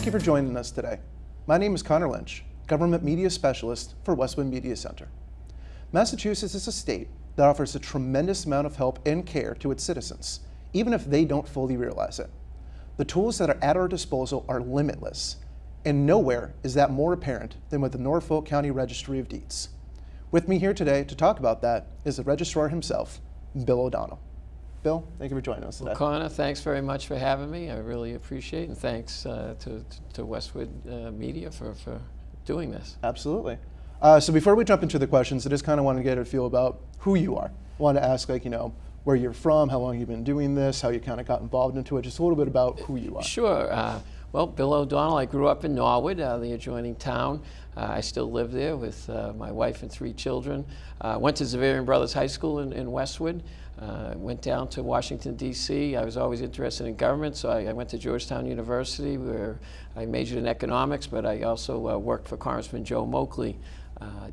you for joining us today. My name is Connor Lynch, Government Media Specialist for Westwood Media Center. Massachusetts is a state that offers a tremendous amount of help and care to its citizens, even if they don't fully realize it. The tools that are at our disposal are limitless, and nowhere is that more apparent than with the Norfolk County Registry of Deeds. With me here today to talk about that is the registrar himself, Bill O'Donnell. Bill, thank you for joining us today. Well, Connor, thanks very much for having me. I really appreciate it, and thanks to Westwood Media for doing this. Absolutely. So before we jump into the questions, I just kind of want to get a feel about who you are. I want to ask, where you're from, how long you've been doing this, how you kind of got involved into it, just a little bit about who you are. Sure. Well, Bill O'Donnell, I grew up in Norwood, the adjoining town. I still live there with my wife and 3 children. Went to Xaverian Brothers High School in Westwood. Went down to Washington, D.C. I was always interested in government, so I went to Georgetown University where I majored in economics, but I also worked for Congressman Joe Moakley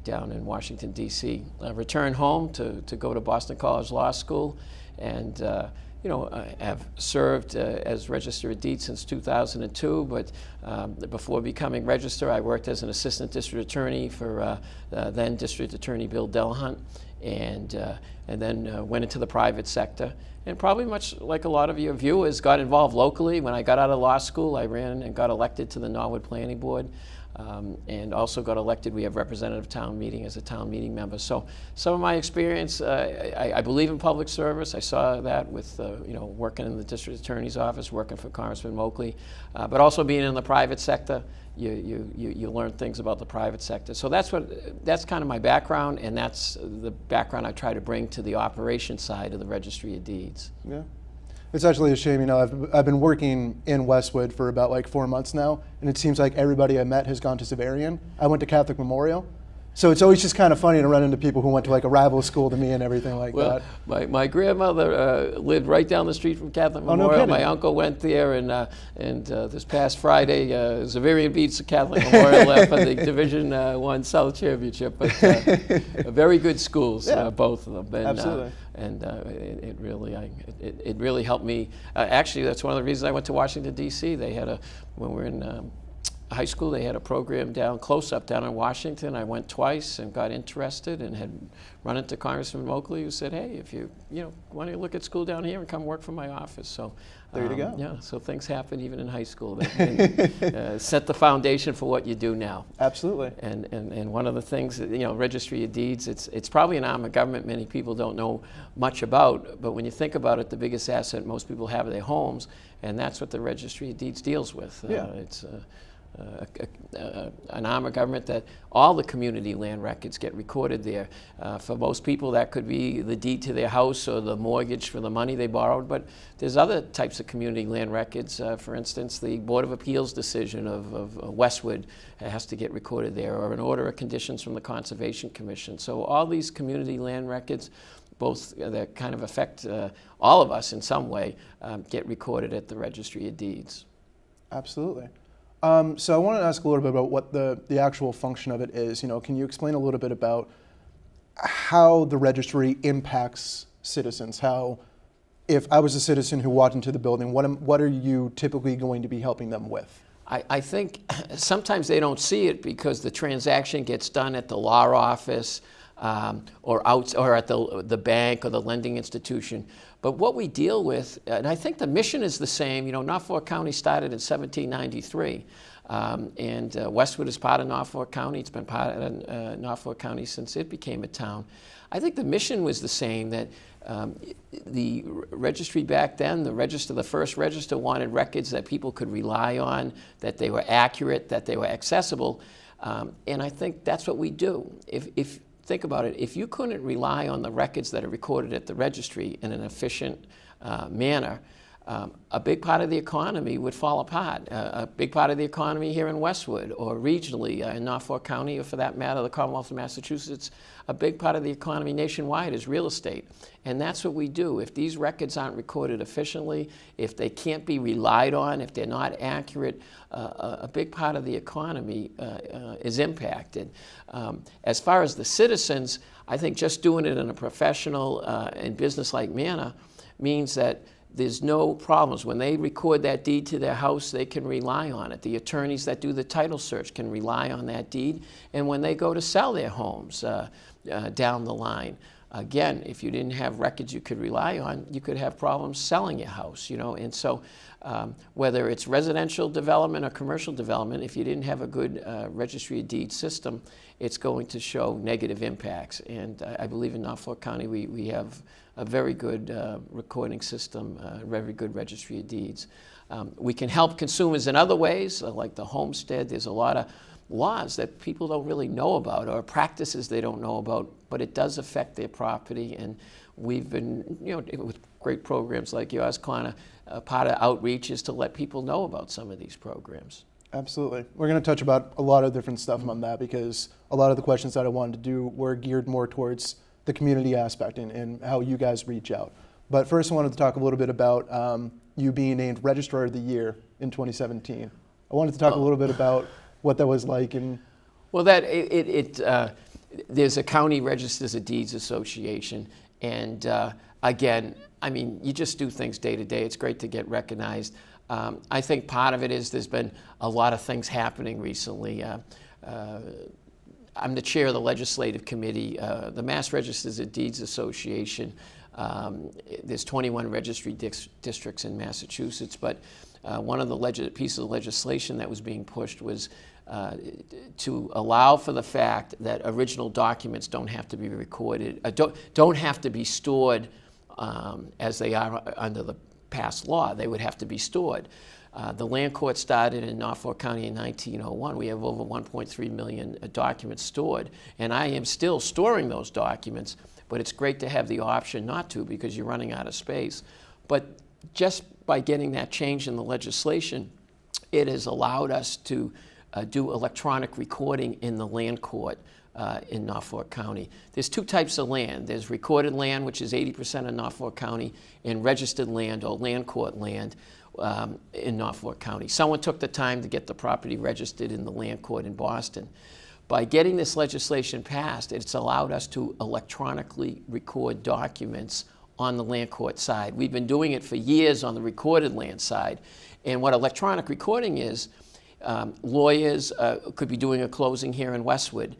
down in Washington, D.C. I returned home to go to Boston College Law School, and I have served as Register of Deeds since 2002, but before becoming Register, I worked as an Assistant District Attorney for then District Attorney Bill Delahunt, and then went into the private sector. And probably much like a lot of your viewers, got involved locally. When I got out of law school, I ran and got elected to the Norwood Planning Board. And also got elected. We have representative town meeting as a town meeting member. So some of my experience, I believe in public service. I saw that with working in the district attorney's office, working for Congressman Moakley, but also being in the private sector. You learn things about the private sector. So that's kind of my background, and that's the background I try to bring to the operation side of the Registry of Deeds. Yeah. It's actually a shame, I've been working in Westwood for about like 4 months now, and it seems like everybody I met has gone to Xaverian. I went to Catholic Memorial. So it's always just kind of funny to run into people who went to like a rival school to me and everything like that. Well, my grandmother lived right down the street from Catholic Memorial. No kidding. My uncle went there, and this past Friday, Xaverian beats Catholic Memorial for the Division I South Championship. But very good schools, yeah. Both of them. And, absolutely. It really helped me. Actually, that's one of the reasons I went to Washington, D.C. They had when we were in high school, they had a program down in Washington. I went twice and got interested and had run into Congressman Moakley, who said, hey, if you want to look at school down here and come work for my office. So there you go. Yeah, so things happen even in high school. They set the foundation for what you do now. Absolutely. And one of the things that, Registry of Deeds, it's probably an arm of government many people don't know much about, but when you think about it, the biggest asset most people have are their homes, and that's what the Registry of Deeds deals with. Yeah. It's an arm of government that all the community land records get recorded there. For most people, that could be the deed to their house or the mortgage for the money they borrowed, but there's other types of community land records. For instance, the Board of Appeals decision of Westwood has to get recorded there, or an order of conditions from the Conservation Commission. So all these community land records, both that kind of affect all of us in some way, get recorded at the Registry of Deeds. Absolutely. So I want to ask a little bit about what the actual function of it is. Can you explain a little bit about how the registry impacts citizens? How, if I was a citizen who walked into the building, what are you typically going to be helping them with? I think sometimes they don't see it because the transaction gets done at the law office or at the bank or the lending institution. But what we deal with, and I think the mission is the same. Norfolk County started in 1793, and Westwood is part of Norfolk County. It's been part of Norfolk County since it became a town. I think the mission was the same, that the registry back then, the first register wanted records that people could rely on, that they were accurate, that they were accessible, and I think that's what we do. If think about it, if you couldn't rely on the records that are recorded at the registry in an efficient manner, a big part of the economy would fall apart. A big part of the economy here in Westwood or regionally in Norfolk County, or for that matter, the Commonwealth of Massachusetts, a big part of the economy nationwide is real estate. And that's what we do. If these records aren't recorded efficiently, if they can't be relied on, if they're not accurate, a big part of the economy is impacted. As far as the citizens, I think just doing it in a professional and business-like manner means that there's no problems. When they record that deed to their house, they can rely on it. The attorneys that do the title search can rely on that deed. And when they go to sell their homes down the line, again, if you didn't have records you could rely on, you could have problems selling your house, you know. And so whether it's residential development or commercial development, if you didn't have a good registry of deeds system, it's going to show negative impacts. And I believe in Norfolk County we have a very good recording system, very good registry of deeds. We can help consumers in other ways, like the homestead. There's a lot of laws that people don't really know about, or practices they don't know about, but it does affect their property. And we've been, you know, with great programs like yours, Connor, part of outreach is to let people know about some of these programs. Absolutely. We're going to touch about a lot of different stuff on that, because a lot of the questions that I wanted to do were geared more towards the community aspect and how you guys reach out. But first I wanted to talk a little bit about you being named Registrar of the Year in 2017. I wanted to talk a little bit about what that was like. And well, there's a county registers of deeds association, and again, I mean, you just do things day to day. It's great to get recognized. I think part of it is there's been a lot of things happening recently. I'm the chair of the legislative committie. The Mass Registers of Deeds Association, there's 21 registry districts in Massachusetts, but one of the pieces of legislation that was being pushed was to allow for the fact that original documents don't have to be recorded, don't have to be stored as they are under the past law. They would have to be stored. The land court started in Norfolk County in 1901. We have over 1.3 million documents stored, and I am still storing those documents, but it's great to have the option not to, because you're running out of space. But just by getting that change in the legislation, it has allowed us to do electronic recording in the land court in Norfolk County. There's two types of land. There's recorded land, which is 80% of Norfolk County, and registered land or land court land in Norfolk County. Someone took the time to get the property registered in the land court in Boston. By getting this legislation passed, it's allowed us to electronically record documents on the land court side. We've been doing it for years on the recorded land side. And what electronic recording is, lawyers could be doing a closing here in Westwood.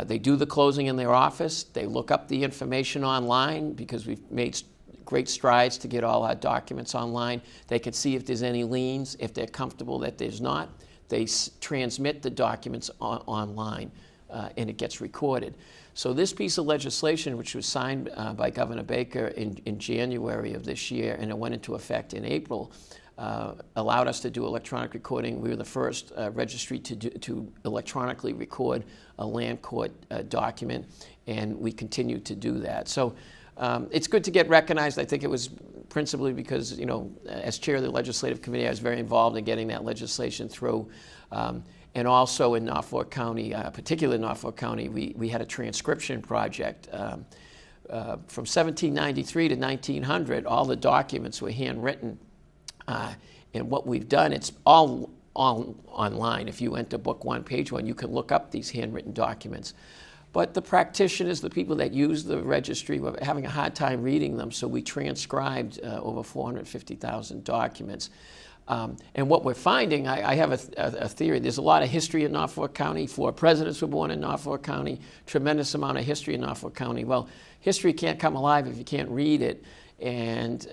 They do the closing in their office. They look up the information online, because we've made great strides to get all our documents online. They can see if there's any liens. If they're comfortable that there's not, they transmit the documents online, and it gets recorded. So this piece of legislation, which was signed by Governor Baker in January of this year, and it went into effect in April, allowed us to do electronic recording. We were the first registry to electronically record a land court document, and we continue to do that. So it's good to get recognized. I think it was principally because, you know, as chair of the legislative committee, I was very involved in getting that legislation through. And also in Norfolk County, particularly in Norfolk County, we had a transcription project. From 1793 to 1900, all the documents were handwritten. And what we've done, it's all online. If you enter book 1, page 1, you can look up these handwritten documents. But the practitioners, the people that use the registry, were having a hard time reading them, so we transcribed over 450,000 documents. And what we're finding, I have a theory. There's a lot of history in Norfolk County. 4 presidents were born in Norfolk County. Tremendous amount of history in Norfolk County. Well, history can't come alive if you can't read it. And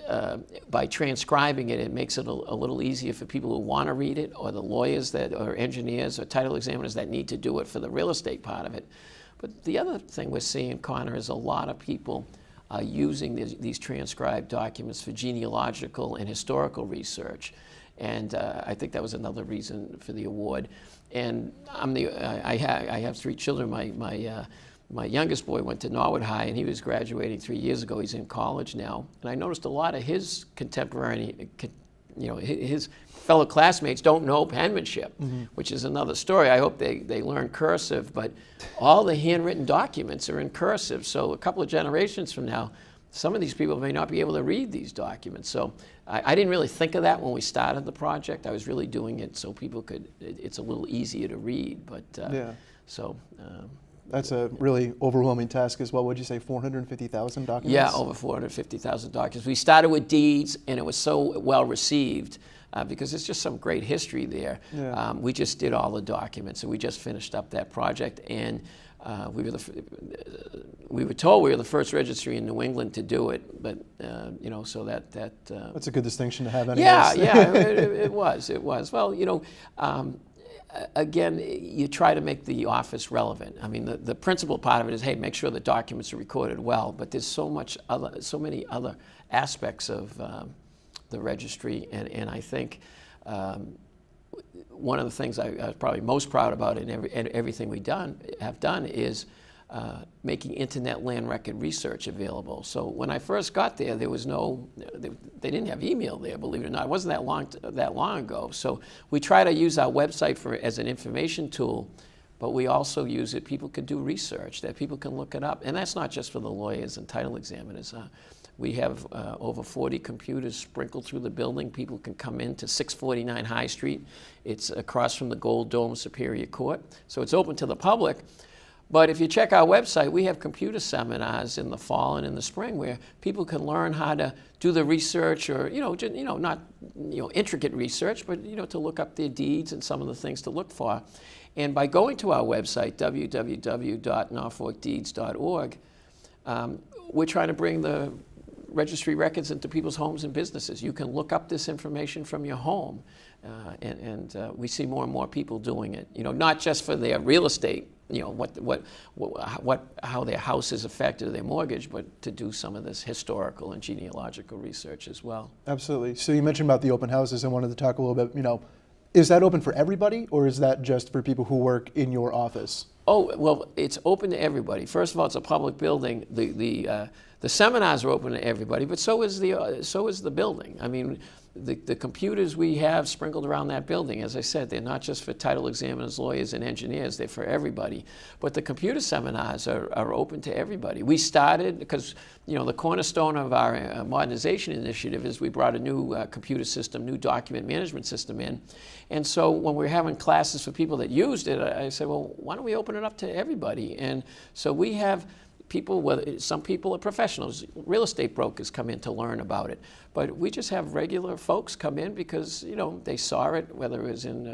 by transcribing it, it makes it a little easier for people who want to read it, or the lawyers or engineers or title examiners that need to do it for the real estate part of it. But the other thing we're seeing, Connor, is a lot of people using these transcribed documents for genealogical and historical research. And I think that was another reason for the award. And I have 3 children. My youngest boy went to Norwood High, and he was graduating 3 years ago. He's in college now. And I noticed a lot of his contemporary, you know, his fellow classmates don't know penmanship, which is another story. I hope they learn cursive, but all the handwritten documents are in cursive. So a couple of generations from now, some of these people may not be able to read these documents. So I didn't really think of that when we started the project. I was really doing it so people could, it's a little easier to read. But yeah. So That's a really overwhelming task as well. Would you say 450,000 documents? Yeah, over 450,000 documents. We started with deeds, and it was so well received because there's just some great history there. Yeah. We just did all the documents, and we just finished up that project. And we were told we were the first registry in New England to do it, but you know, so that's a good distinction to have. Anyways. Yeah, it was. Well, you know. Again, you try to make the office relevant. I mean, the principal part of it is, hey, make sure the documents are recorded well. But there's so many other aspects of the registry, and I think one of the things I was probably most proud about in everything we have done is making internet land record research available. So when I first got there, there was they didn't have email there, believe it or not. It wasn't that long ago. So we try to use our website as an information tool, but we also use it, people could do research, that people can look it up. And that's not just for the lawyers and title examiners. We have over 40 computers sprinkled through the building. People can come into 649 High Street. It's across from the Gold Dome Superior Court. So it's open to the public. But if you check our website, we have computer seminars in the fall and in the spring where people can learn how to do the research, or not intricate research, but to look up their deeds and some of the things to look for. And by going to our website, www.norfolkdeeds.org, we're trying to bring the registry records into people's homes and businesses. You can look up this information from your home, and we see more and more people doing it. Not just for their real estate, how their house is affected or their mortgage, but to do some of this historical and genealogical research as well. Absolutely. So you mentioned about the open houses. I wanted to talk a little bit. Is that open for everybody, or is that just for people who work in your office? Oh, well, it's open to everybody. First of all, it's a public building. The seminars are open to everybody, but so is the building. I mean, the computers we have sprinkled around that building, as I said, they're not just for title examiners, lawyers, and engineers. They're for everybody. But the computer seminars are open to everybody. We started because the cornerstone of our modernization initiative is we brought a new computer system, new document management system in. And so when we were having classes for people that used it, I said, well, why don't we open it up to everybody? And so we have people, some people are professionals, real estate brokers come in to learn about it. But we just have regular folks come in because, they saw it, whether it was in,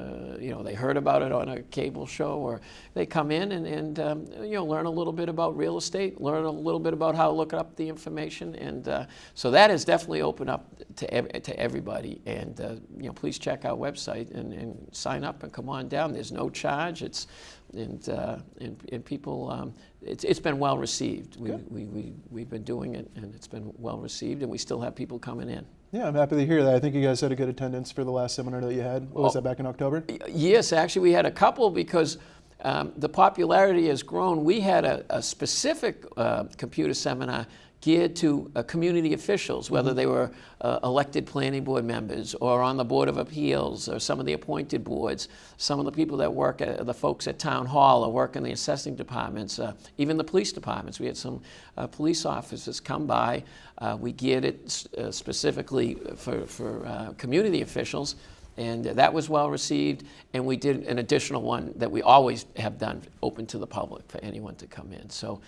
they heard about it on a cable show, or they come in and learn a little bit about real estate, learn a little bit about how to look up the information. And so that has definitely opened up to everybody. And, please check our website and sign up and come on down. There's no charge. And people, it's been well received. We've been doing it, and it's been well received, and we still have people coming in. Yeah, I'm happy to hear that. I think you guys had a good attendance for the last seminar that you had. What was that, back in October? Yes, actually we had a couple because the popularity has grown. We had a specific computer seminar geared to community officials, whether they were elected planning board members or on the Board of Appeals or some of the appointed boards, some of the people that work, the folks at Town Hall or work in the assessing departments, even the police departments. We had some police officers come by. We geared it specifically for community officials. And that was well received, and we did an additional one that we always have done open to the public for anyone to come in. So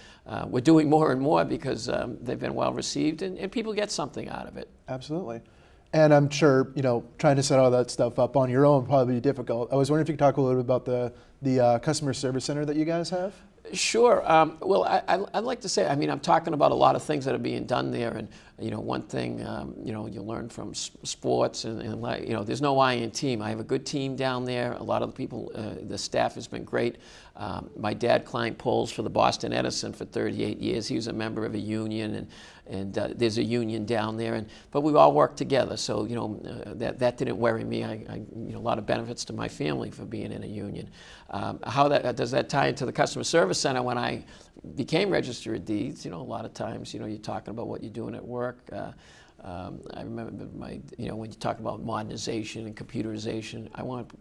we're doing more and more because they've been well received, and people get something out of it. Absolutely. And I'm sure, trying to set all that stuff up on your own would probably be difficult. I was wondering if you could talk a little bit about the customer service center that you guys have? Sure. Well, I'd like to say, I'm talking about a lot of things that are being done there, and one thing, you learn from sports, and there's no I in team. I have a good team down there. A lot of the people, the staff has been great. My dad climbed poles for the Boston Edison for 38 years. He was a member of a union, and there's a union down there, but we all work together. So that didn't worry me. I a lot of benefits to my family for being in a union. How does that tie into the customer service center? When I became Register of Deeds, a lot of times, you're talking about what you're doing at work. I remember when you talk about modernization and computerization, I want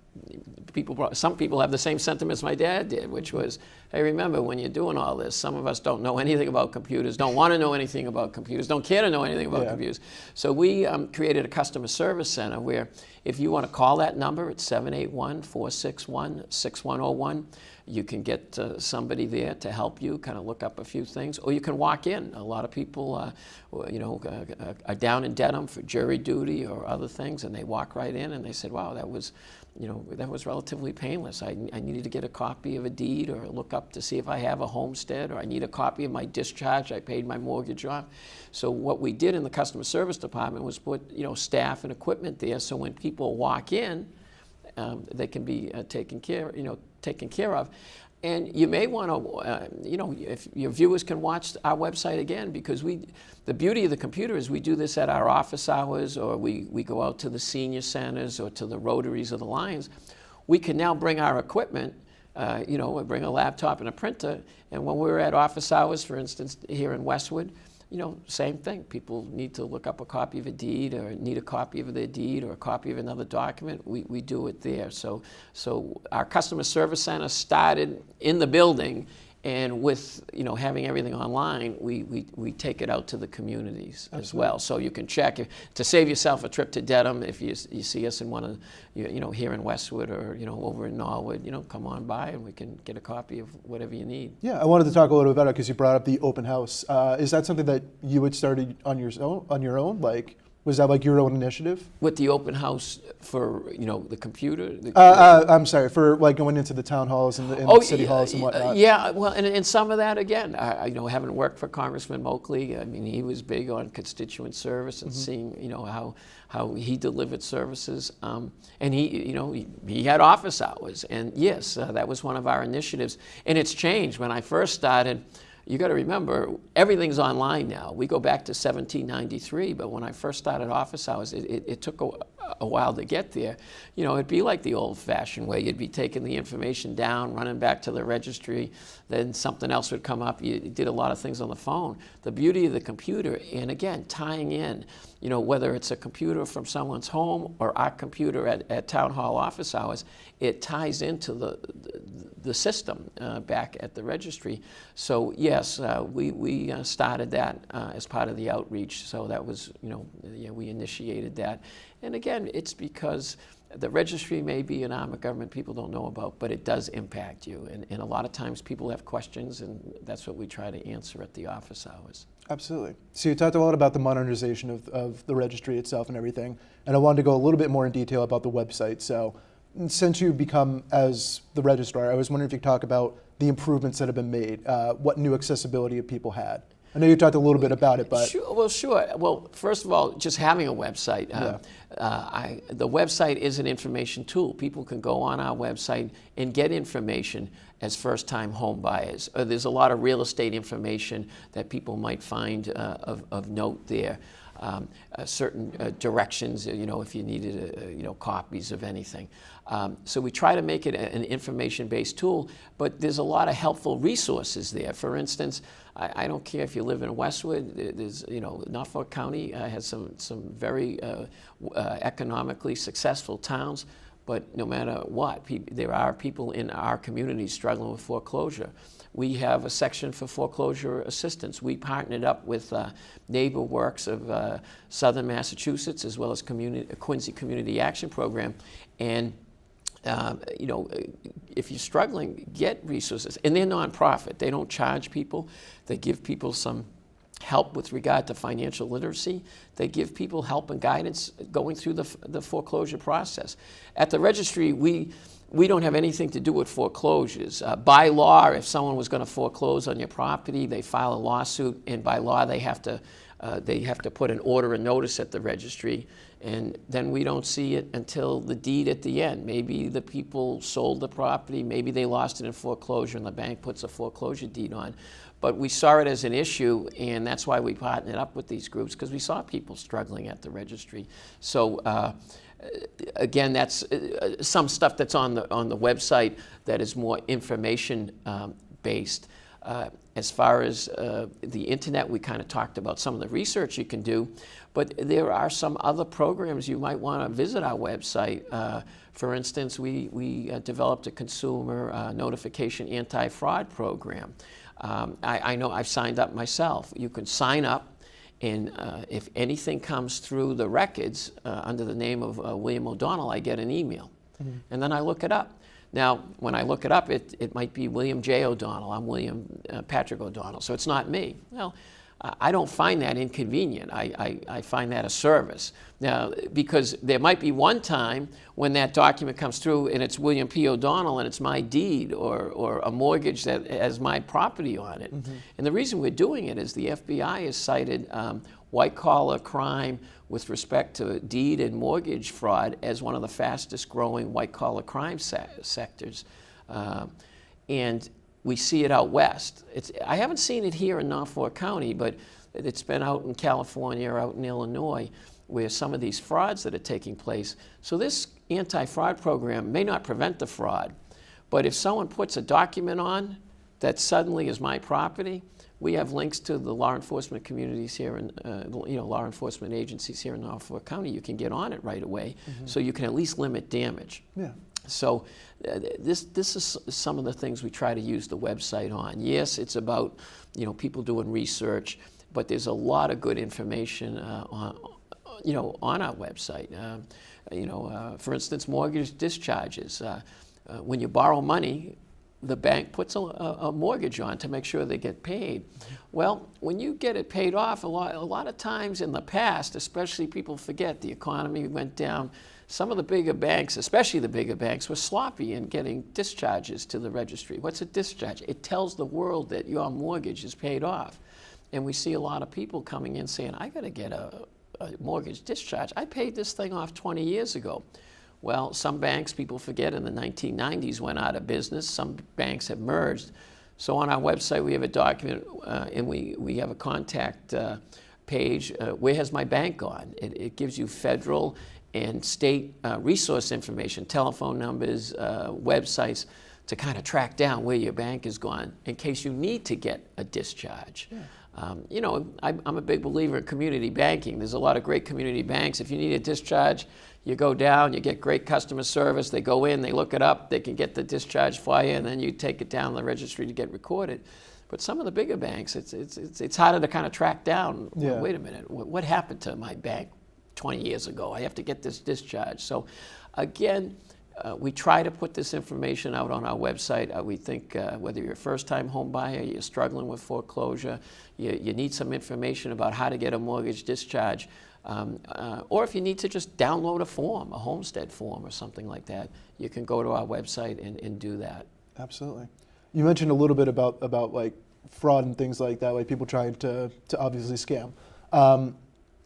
some people have the same sentiments my dad did, which was, hey, remember, when you're doing all this, some of us don't know anything about computers, don't want to know anything about computers, don't care to know anything about computers. So we created a customer service center where if you want to call that number, it's 781-461-6101. You can get somebody there to help you kind of look up a few things, or you can walk in. A lot of people, are down in Dedham for jury duty or other things, and they walk right in and they said, wow, that was relatively painless. I needed to get a copy of a deed or look up to see if I have a homestead, or I need a copy of my discharge I paid my mortgage off. So what we did in the customer service department was put staff and equipment there, so when people walk in, they can be taken care of. And you may want to, if your viewers can watch our website again, because the beauty of the computer is we do this at our office hours, or we go out to the senior centers or to the Rotaries or the Lions. We can now bring our equipment, bring a laptop and a printer, and when we're at office hours, for instance, here in Westwood, same thing. People need to look up a copy of a deed, or need a copy of their deed, or a copy of another document. We do it there. So our customer service center started in the building, and with having everything online, we take it out to the communities as well. So you can check to save yourself a trip to Dedham if you see us in one of here in Westwood or over in Norwood. Come on by and we can get a copy of whatever you need. Yeah, I wanted to talk a little bit about it because you brought up the open house. Is that something that you had started on your own? Like, was that like your own initiative? With the open house for the computer? I'm sorry, for like going into the town halls and the city halls and whatnot. Yeah, well, and some of that again, having worked for Congressman Moakley, I mean, he was big on constituent service and seeing how he delivered services, and he had office hours, and yes, that was one of our initiatives, and it's changed. When I first started, you got to remember, everything's online now. We go back to 1793, but when I first started office hours, it took a while to get there. It'd be like the old-fashioned way. You'd be taking the information down, running back to the registry, then something else would come up. You did a lot of things on the phone. The beauty of the computer, and again, tying in, whether it's a computer from someone's home or our computer at town hall office hours, it ties into the system back at the registry. So yes, we started that as part of the outreach. So that was, we initiated that. And again, it's because the registry may be an arm of government people don't know about, but it does impact you. And a lot of times people have questions, and that's what we try to answer at the office hours. Absolutely. So you talked a lot about the modernization of the registry itself and everything, and I wanted to go a little bit more in detail about the website. So since you've become as the registrar, I was wondering if you could talk about the improvements that have been made, what new accessibility have people had? I know you talked a little bit about it, but... Sure. Well, first of all, just having a website. The website is an information tool. People can go on our website and get information as first-time home buyers. There's a lot of real estate information that people might find of note there. Certain directions, if you needed, copies of anything. So we try to make it an information-based tool, but there's a lot of helpful resources there. For instance, I don't care if you live in Westwood. There's, Norfolk County has some very economically successful towns, but no matter what, there are people in our community struggling with foreclosure. We have a section for foreclosure assistance. We partnered up with NeighborWorks of Southern Massachusetts, as well as Quincy Community Action Program. And if you're struggling, get resources. And they're nonprofit. They don't charge people. They give people some help with regard to financial literacy. They give people help and guidance going through the foreclosure process. At the registry, we don't have anything to do with foreclosures. By law, if someone was going to foreclose on your property, they file a lawsuit, and by law they have to put an order and notice at the registry, and then we don't see it until the deed at the end. Maybe the people sold the property, maybe they lost it in foreclosure, and the bank puts a foreclosure deed on. But we saw it as an issue, and that's why we partnered up with these groups, because we saw people struggling at the registry. So again, that's some stuff that's on the website that is more information based. As far as the internet, we kind of talked about some of the research you can do, but there are some other programs you might want to visit our website. For instance, we developed a consumer notification anti-fraud program. I know I've signed up myself. You can sign up, and if anything comes through the records under the name of William O'Donnell, I get an email. Mm-hmm. And then I look it up. Now, when I look it up, it might be William J. O'Donnell. I'm William Patrick O'Donnell, so it's not me. Well, I don't find that inconvenient. I find that a service. Now, because there might be one time when that document comes through and it's William P. O'Donnell and it's my deed or a mortgage that has my property on it. Mm-hmm. And the reason we're doing it is the FBI has cited white-collar crime with respect to deed and mortgage fraud as one of the fastest growing white-collar crime sectors. And we see it out west. I haven't seen it here in Norfolk County, but it's been out in California or out in Illinois where some of these frauds that are taking place. So this anti-fraud program may not prevent the fraud, but if someone puts a document on that suddenly is my property, we have links to the law enforcement communities here and law enforcement agencies here in Norfolk County. You can get on it right away, mm-hmm. so you can at least limit damage. Yeah. So this is some of the things we try to use the website on. Yes, it's about people doing research, but there's a lot of good information on our website. For instance, mortgage discharges. When you borrow money, the bank puts a mortgage on to make sure they get paid. Well, when you get it paid off, a lot of times in the past, especially people forget the economy went down. Some of the bigger banks, especially the bigger banks, were sloppy in getting discharges to the registry. What's a discharge? It tells the world that your mortgage is paid off. And we see a lot of people coming in saying, I got to get a mortgage discharge. I paid this thing off 20 years ago. Well, some banks, people forget, in the 1990s went out of business. Some banks have merged. So on our website, we have a document, and we have a contact page. Where has my bank gone? It gives you federal and state resource information, telephone numbers, websites, to kind of track down where your bank has gone in case you need to get a discharge. Yeah. I'm a big believer in community banking. There's a lot of great community banks. If you need a discharge, you go down, you get great customer service. They go in, they look it up, they can get the discharge for you, and then you take it down to the registry to get recorded. But some of the bigger banks, it's harder to kind of track down. Yeah. Well, wait a minute, what happened to my bank 20 years ago? I have to get this discharge. So again, we try to put this information out on our website. We think whether you're a first-time home buyer, you're struggling with foreclosure, you need some information about how to get a mortgage discharge, or if you need to just download a form, a homestead form or something like that, you can go to our website and do that. Absolutely. You mentioned a little bit about like fraud and things like that, like people trying to obviously scam.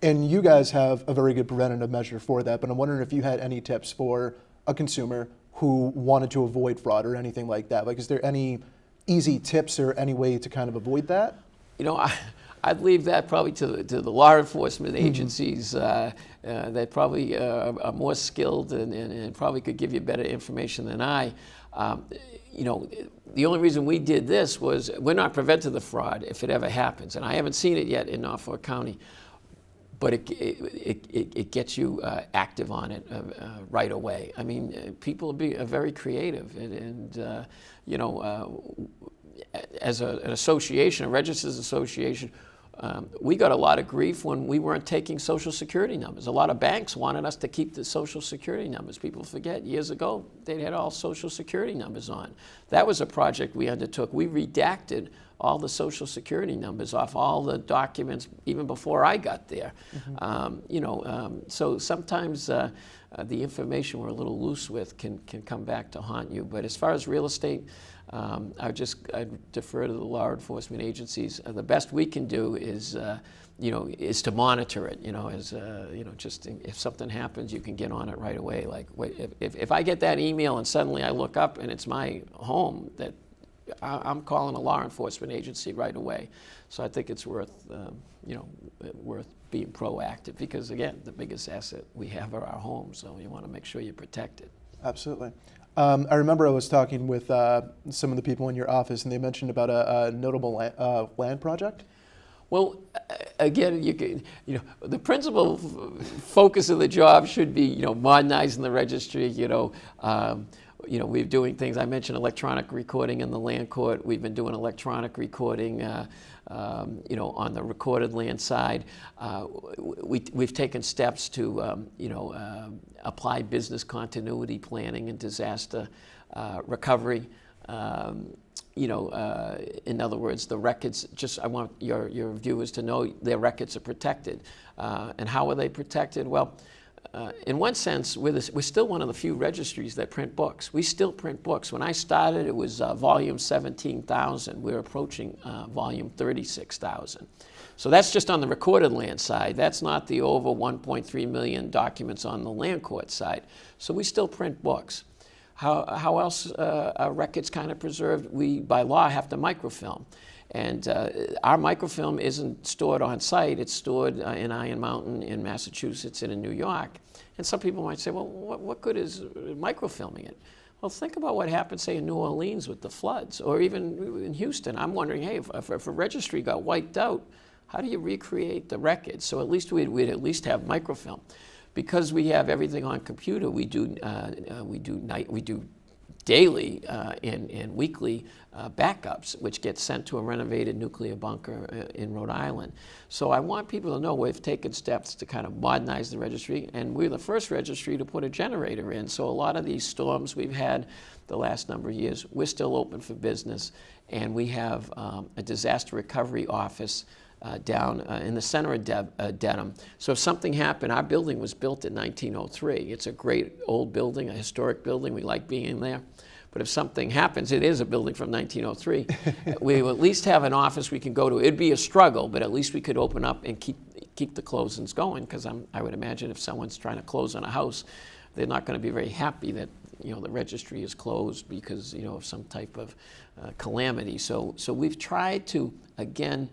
And you guys have a very good preventative measure for that, but I'm wondering if you had any tips for a consumer who wanted to avoid fraud or anything like that. Like, is there any easy tips or any way to kind of avoid that? I'd leave that probably to the law enforcement agencies that probably are more skilled and probably could give you better information than I. The only reason we did this was we're not preventing the fraud if it ever happens, and I haven't seen it yet in Norfolk County. But it gets you active on it right away. I mean, people are very creative, and as an association, a registered association, we got a lot of grief when we weren't taking Social Security numbers. A lot of banks wanted us to keep the Social Security numbers. People forget, years ago, they had all Social Security numbers on. That was a project we undertook. We redacted all the Social Security numbers off all the documents even before I got there. Mm-hmm. So sometimes the information we're a little loose with can come back to haunt you. But as far as real estate, I defer to the law enforcement agencies. The best we can do is to monitor it. Just if something happens, you can get on it right away. Like if I get that email and suddenly I look up and it's my home, that I'm calling a law enforcement agency right away. So I think it's worth being proactive because, again, the biggest asset we have are our homes, so you want to make sure you protect it. Absolutely. I remember I was talking with some of the people in your office, and they mentioned about a notable land project. Well, again, the principal focus of the job should be, modernizing the registry. We're doing things. I mentioned electronic recording in the land court. We've been doing electronic recording, on the recorded land side. We've taken steps to, apply business continuity planning and disaster recovery. In other words, the records, I want your viewers to know their records are protected. And how are they protected? Well, in one sense, we're still one of the few registries that print books. We still print books. When I started, it was volume 17,000. We're approaching volume 36,000. So that's just on the recorded land side. That's not the over 1.3 million documents on the land court side. So we still print books. How else are records kind of preserved? We, by law, have to microfilm. And our microfilm isn't stored on site. It's stored in Iron Mountain in Massachusetts and in New York. And some people might say, well, what good is microfilming it? Well, think about what happened, say, in New Orleans with the floods, or even in Houston. I'm wondering, hey, if a registry got wiped out, how do you recreate the records? So at least we'd at least have microfilm. Because we have everything on computer, we do daily and weekly backups, which get sent to a renovated nuclear bunker in Rhode Island. So I want people to know we've taken steps to kind of modernize the registry, and we're the first registry to put a generator in. So a lot of these storms we've had the last number of years, we're still open for business, and we have a disaster recovery office down in the center of Dedham. So if something happened, our building was built in 1903. It's a great old building, a historic building. We like being there. But if something happens, it is a building from 1903. We will at least have an office we can go to. It'd be a struggle, but at least we could open up and keep the closings going, because I would imagine if someone's trying to close on a house, they're not going to be very happy that the registry is closed because of some type of calamity. So we've tried to, again,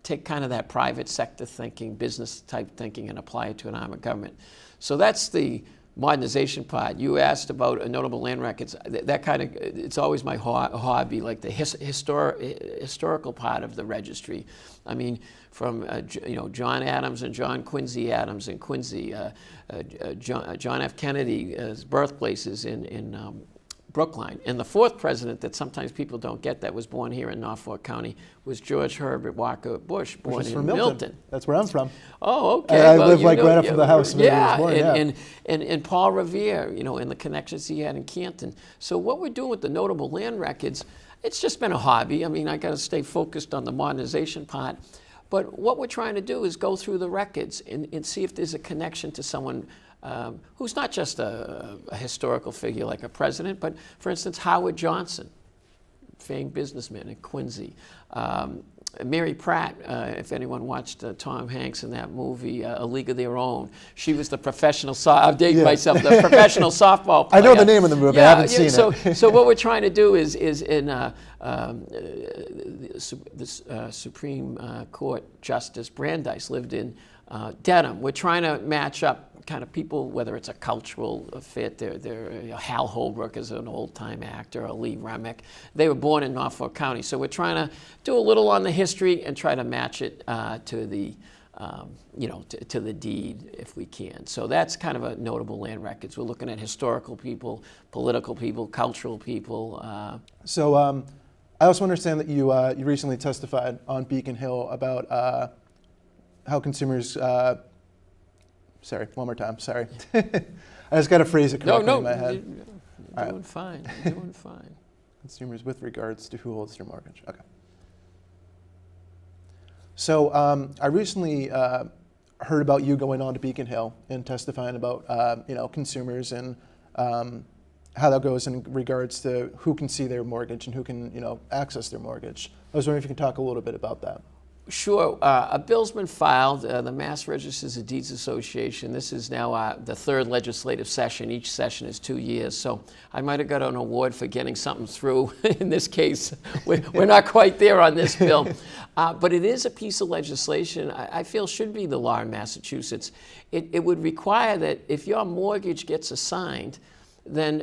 take kind of that private sector thinking, business type thinking, and apply it to an arm of government. So that's the modernization part. You asked about a notable land records. That kind of, it's always my hobby, like the historical part of the registry. I mean, from John Adams and John Quincy Adams in Quincy, John F. Kennedy's birthplaces in Brookline. And the fourth president that sometimes people don't get that was born here in Norfolk County was George Herbert Walker Bush, born in Milton. That's where I'm from. Oh, okay. I live right up from the house where he was born. And Paul Revere, and the connections he had in Canton. So what we're doing with the notable land records, it's just been a hobby. I mean, I got to stay focused on the modernization part. But what we're trying to do is go through the records and see if there's a connection to someone who's not just a historical figure like a president, but for instance, Howard Johnson, famed businessman in Quincy. Mary Pratt, if anyone watched Tom Hanks in that movie, A League of Their Own, she was the professional, I'm dating myself, the professional softball player. I know the name of the movie, I haven't seen it. So what we're trying to do is in the Supreme Court Justice Brandeis lived in Dedham. We're trying to match up kind of people, whether it's a cultural fit. Hal Holbrook is an old-time actor, or Lee Remick. They were born in Norfolk County. So we're trying to do a little on the history and try to match it to the to the deed if we can. So that's kind of a notable land records. We're looking at historical people, political people, cultural people. So I also understand that you recently testified on Beacon Hill about how consumers. Sorry, one more time. Sorry, I just got to phrase it correctly in my head. You're doing fine. You're doing fine. Consumers with regards to who holds their mortgage. Okay. So I recently heard about you going on to Beacon Hill and testifying about consumers and how that goes in regards to who can see their mortgage and who can access their mortgage. I was wondering if you could talk a little bit about that. Sure. A bill's been filed. The Mass Registers of Deeds Association. This is now the third legislative session. Each session is 2 years. So I might have got an award for getting something through. In this case, we're not quite there on this bill. But it is a piece of legislation I feel should be the law in Massachusetts. It would require that if your mortgage gets assigned, then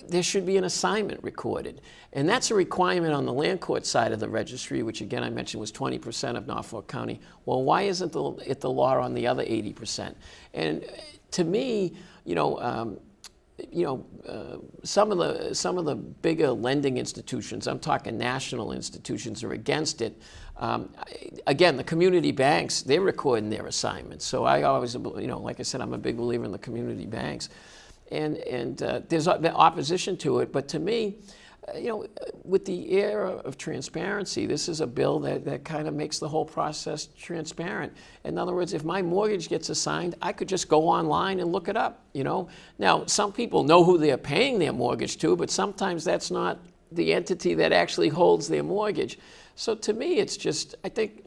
there should be an assignment recorded. And that's a requirement on the land court side of the registry, which again I mentioned was 20% of Norfolk County. Well, why isn't it the law on the other 80%? And to me, some of the bigger lending institutions, I'm talking national institutions, are against it. Again, the community banks, they're recording their assignments. So I always, like I said, I'm a big believer in the community banks. And there's opposition to it, but to me, with the era of transparency, this is a bill that kind of makes the whole process transparent. In other words, if my mortgage gets assigned, I could just go online and look it up, Now, some people know who they're paying their mortgage to, but sometimes that's not the entity that actually holds their mortgage. So to me, it's just, I think,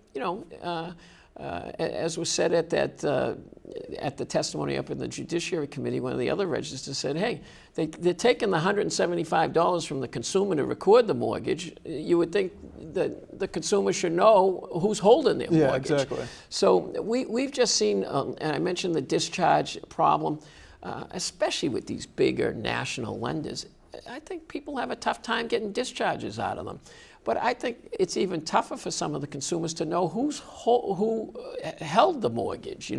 as was said at the testimony up in the Judiciary Committee, one of the other registers said, hey, they're taking the $175 from the consumer to record the mortgage. You would think that the consumer should know who's holding their mortgage. Yeah, exactly. So we've just seen, and I mentioned the discharge problem, especially with these bigger national lenders. I think people have a tough time getting discharges out of them. But I think it's even tougher for some of the consumers to know who held the mortgage,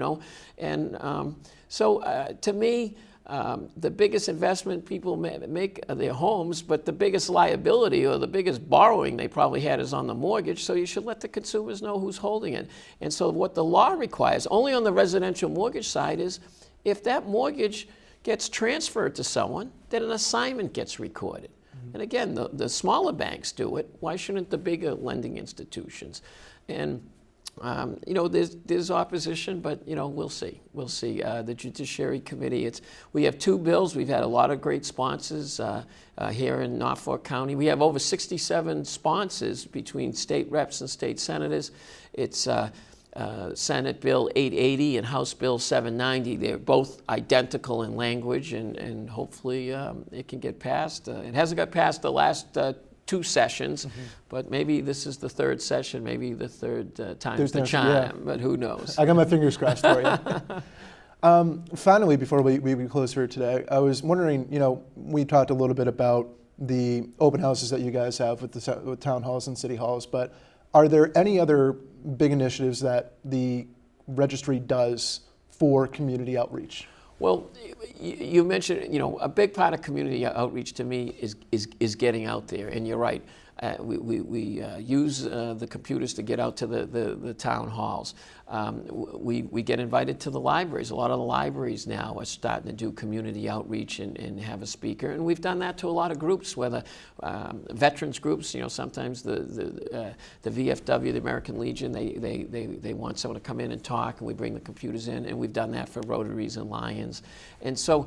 And so to me, the biggest investment people make are their homes, but the biggest liability or the biggest borrowing they probably had is on the mortgage, so you should let the consumers know who's holding it. And so what the law requires, only on the residential mortgage side, is if that mortgage gets transferred to someone, then an assignment gets recorded. And again, the smaller banks do it. Why shouldn't the bigger lending institutions? And there's opposition, but we'll see. We'll see. The Judiciary Committee. We have two bills. We've had a lot of great sponsors here in Norfolk County. We have over 67 sponsors between state reps and state senators. It's Senate Bill 880 and House Bill 790. They're both identical in language, and hopefully it can get passed. It hasn't got passed the last two sessions, but maybe this is the third session, maybe the third time's the charm, but who knows? I got my fingers crossed for you. Finally, before we close for today, I was wondering, we talked a little bit about the open houses that you guys have with town halls and city halls, but are there any other big initiatives that the registry does for community outreach? Well, you mentioned, a big part of community outreach to me is getting out there, and you're right. We use the computers to get out to the town halls. We get invited to the libraries. A lot of the libraries now are starting to do community outreach and have a speaker, and we've done that to a lot of groups, whether veterans groups. Sometimes the VFW, the American Legion, they want someone to come in and talk, and we bring the computers in, and we've done that for Rotaries and Lions, and so.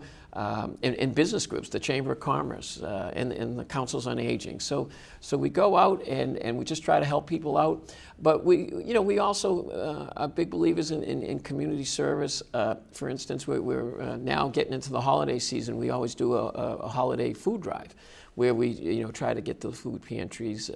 In business groups, the Chamber of Commerce, and the Councils on Aging. So we go out and we just try to help people out. But we also are big believers in community service. For instance, we're now getting into the holiday season. We always do a holiday food drive, where we try to get the food pantries,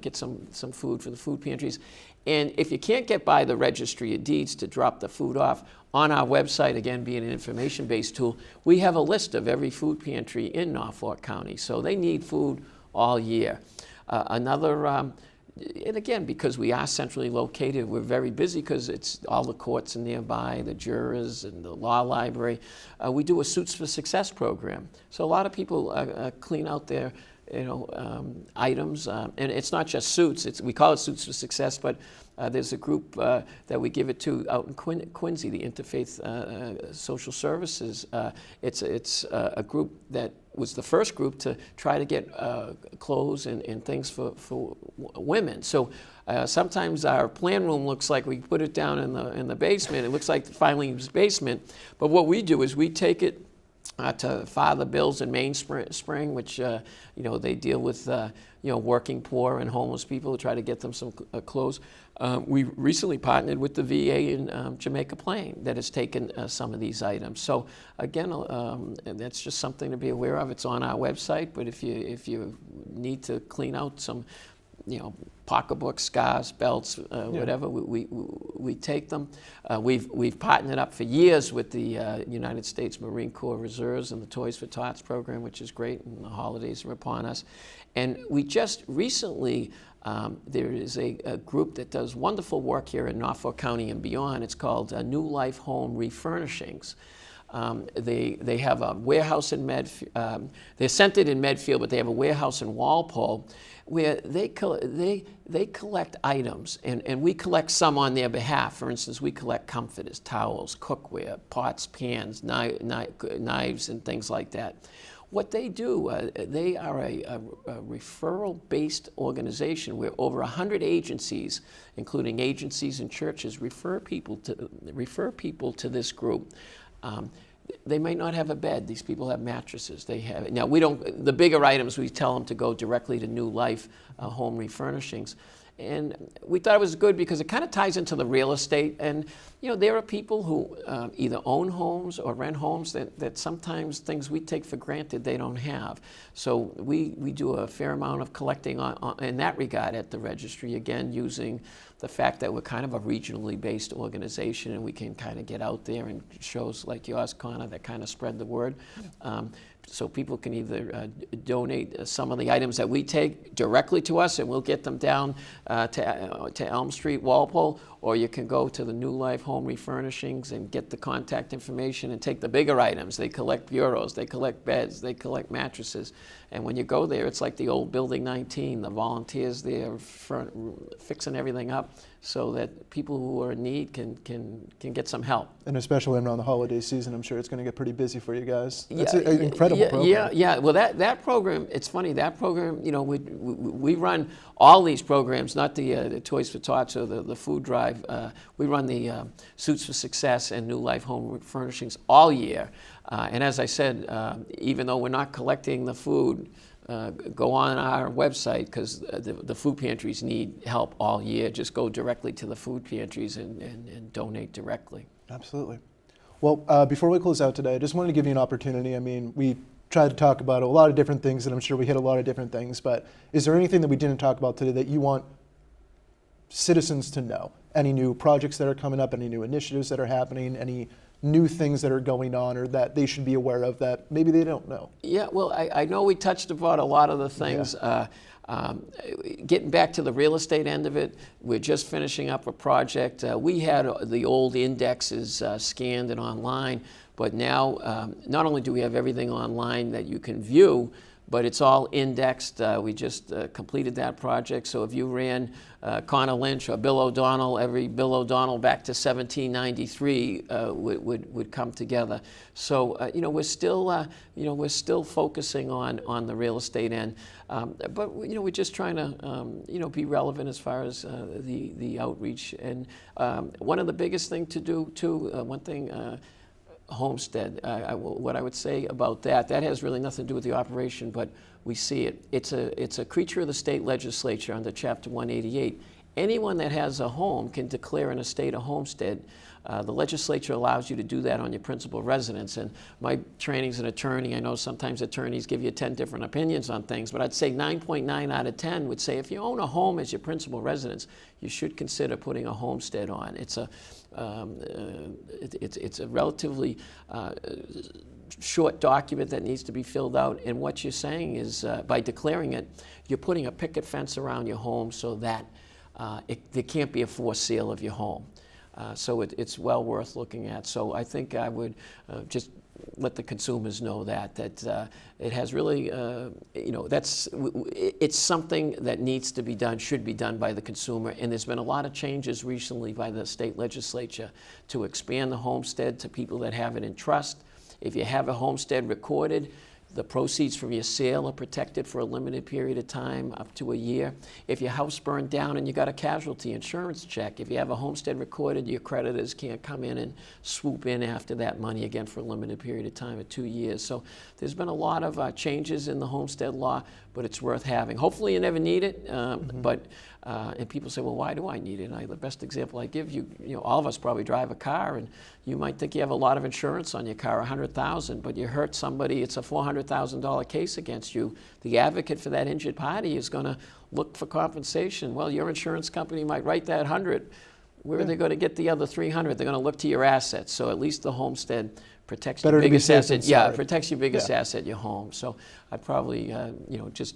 get some food for the food pantries. And if you can't get by the Registry of Deeds to drop the food off, on our website, again being an information-based tool, we have a list of every food pantry in Norfolk County. So they need food all year. And again, because we are centrally located, we're very busy because it's all the courts are nearby, the jurors and the law library. We do a Suits for Success program. So a lot of people clean out their items, and it's not just suits. We call it Suits for Success, but there's a group that we give it to out in Quincy, the Interfaith Social Services. It's a group that was the first group to try to get clothes and things for women. So sometimes our plan room looks like we put it down in the basement. It looks like the finally used basement. But what we do is we take it to Father Bill's in Mainspring, which they deal with working poor and homeless people to try to get them some clothes. We recently partnered with the VA in Jamaica Plain that has taken some of these items. So again, that's just something to be aware of. It's on our website, but if you need to clean out some pocketbooks, scarves, belts, whatever, we take them. We've partnered up for years with the United States Marine Corps Reserves and the Toys for Tots program, which is great, and the holidays are upon us. And we just recently, there is a group that does wonderful work here in Norfolk County and beyond. It's called New Life Home Refurnishings. They have a warehouse in Medfield. They're centered in Medfield, but they have a warehouse in Walpole where they collect items, and we collect some on their behalf. For instance, we collect comforters, towels, cookware, pots, pans, knives, and things like that. What they do, they are a referral-based organization where over 100 agencies, including agencies and churches, refer people to this group. They might not have a bed. These people have mattresses. They have now. We don't. The bigger items, we tell them to go directly to New Life Home Refurnishings. And we thought it was good because it kind of ties into the real estate. And, there are people who either own homes or rent homes that sometimes things we take for granted they don't have. So we do a fair amount of collecting in that regard at the registry, again, using the fact that we're kind of a regionally based organization and we can kind of get out there and shows like yours, Connor, that kind of spread the word. So people can either donate some of the items that we take directly to us and we'll get them down to Elm Street, Walpole, or you can go to the New Life Home Refurnishings and get the contact information and take the bigger items. They collect bureaus, they collect beds, they collect mattresses. And when you go there, it's like the old Building 19. The volunteers there fixing everything up so that people who are in need can get some help. And especially around the holiday season, I'm sure it's going to get pretty busy for you guys. That's an incredible program. Yeah. Well, that program, it's funny, that program, we run all these programs, not the Toys for Tots or the food drive. We run the Suits for Success and New Life Home Furnishings all year. And as I said, even though we're not collecting the food, go on our website because the food pantries need help all year. Just go directly to the food pantries and donate directly. Absolutely. Well, before we close out today, I just wanted to give you an opportunity. I mean, we tried to talk about a lot of different things, and I'm sure we hit a lot of different things, but is there anything that we didn't talk about today that you want citizens to know? Any new projects that are coming up, any new initiatives that are happening, any new things that are going on or that they should be aware of that maybe they don't know? Yeah, well, I know we touched about a lot of the things. Yeah. Getting back to the real estate end of it, we're just finishing up a project. We had the old indexes scanned and online, but now not only do we have everything online that you can view, but it's all indexed. We just completed that project. So if you ran Connor Lynch or Bill O'Donnell, every Bill O'Donnell back to 1793 would come together. So we're still focusing on the real estate end, but we're just trying to be relevant as far as the outreach. And one of the biggest thing to do too, one thing. Homestead, what I would say about that has really nothing to do with the operation, but we see it. It's a creature of the state legislature under Chapter 188. Anyone that has a home can declare an estate a homestead. The legislature allows you to do that on your principal residence. And my training as an attorney, I know sometimes attorneys give you 10 different opinions on things, but I'd say 9.9 out of 10 would say if you own a home as your principal residence, you should consider putting a homestead on. It's a relatively short document that needs to be filled out, and what you're saying is by declaring it, you're putting a picket fence around your home so that there can't be a forced sale of your home. So it's well worth looking at. So I think I would just let the consumers know that it has really, it's something that needs to be done, should be done by the consumer. And there's been a lot of changes recently by the state legislature to expand the homestead to people that have it in trust. If you have a homestead recorded, the proceeds from your sale are protected for a limited period of time, up to a year. If your house burned down and you got a casualty insurance check, if you have a homestead recorded, your creditors can't come in and swoop in after that money again for a limited period of time of 2 years. So there's been a lot of changes in the homestead law, but it's worth having. Hopefully you never need it, but and people say, well, why do I need it? The best example I give you, all of us probably drive a car, and you might think you have a lot of insurance on your car, $100,000, but you hurt somebody, it's a $400,000 $100,000 case against you, the advocate for that injured party is going to look for compensation. Well, your insurance company might write that 100. Where are they going to get the other 300? They're going to look to your assets. So at least the homestead protects your biggest asset. Yeah, it protects your biggest asset, your home. So I'd probably, just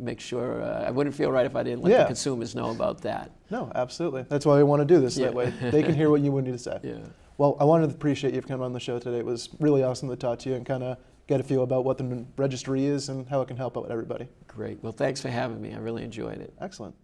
make sure. I wouldn't feel right if I didn't let the consumers know about that. No, absolutely. That's why we want to do this. That way they can hear what you would need to say. Yeah. Well, I wanted to appreciate you coming on the show today. It was really awesome to talk to you and kind of get a feel about what the registry is and how it can help out everybody. Great. Well, thanks for having me. I really enjoyed it. Excellent.